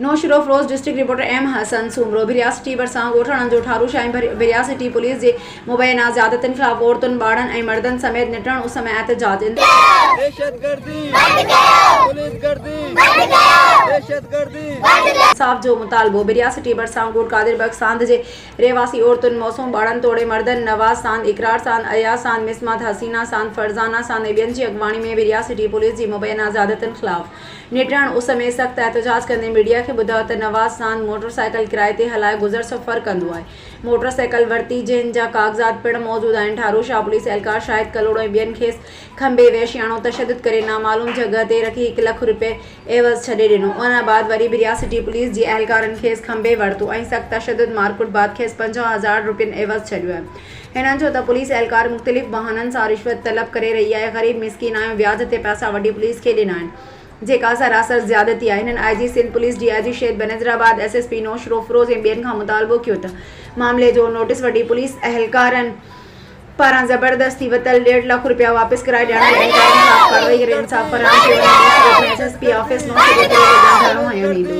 नौशर Feroze district reporter M Hasan Soomro बिरियासी टी बरसां ॻोठाणनि जो ठारू शाही बिरियासी टी पुलिस जे मुबैना ज़्यादतियुनि ख़िलाफ़ औरतुनि ॿारनि ऐं मर्दनि समेत निटण उस में एहतजाज इंसाफ़ जो मुतालबो बिरियासी टी बरसां ॻोठ कादिरबग सांद जे रहवासी औरतुनि मौसूम ॿारनि तोड़े मर्दनि नवाज़ सांद इकरार सांद अयाज सांद मिसमात हसीना सांद फरज़ाना सांद ऐं ॿियनि जी अॻवानी में बिरियासी टी पुलिस जी मुबैना ज़्यादतियुनि ख़िलाफ़ निटण उस में सख़्त एहतजाज कंदे मीडिया खे ॿुधायो त नवाज़ सांद मोटरसाइकिल किराए ते हलाए गुज़र सफ़र कंदो आहे। मोटरसाइकिल वरिती जंहिं जा काग़ज़ात पिणु मौजूदु आहिनि। ठारू शाह पुलिस एहलकार शाहिद कलोड़ो ऐं ॿियनि खेसि खंबे वहशियाणो तशदुद करे नामालूम जॻह ते रखी 1 लख रुपए एवज़ छॾे ॾिनो। उन बाद वरी बिरियासी टी पुलिस जी एहलकारनि खेसि खंबे वरितो ऐं सख़्त तशदुद मारकुट बाद खेसि 50,000 रुपयनि एवज़ छॾियो आहे। हिननि जो त पुलिस एहलकार मुख़्तलिफ़ बहाननि सां रिश्वत तलब करे रही आहे। ग़रीब मिसकिन आहियूं, व्याज ते पैसा वॾी पुलिस खे ॾिना आहिनि जेका सरासर ज़्यादती आहे। हिननि IG सिंध पुलिस DIG शहीद बनज़ीराबाद SSP नौशर अफरोज़ ऐं ॿियनि खां मुतालबो कयो त मामले जो नोटिस वठी पुलिस एहलकारनि पारां ज़बरदस्ती वरितल 1.5 लाख रुपया वापसि कराए ॾियण लाइ एहलकारनि ख़िलाफ़ कार्रवाई करे इंसाफ़ फराहम कयो वञे। SSP ऑफिस नौशर अफरोज़ खे ॻंढाइणो हयो वेंदो।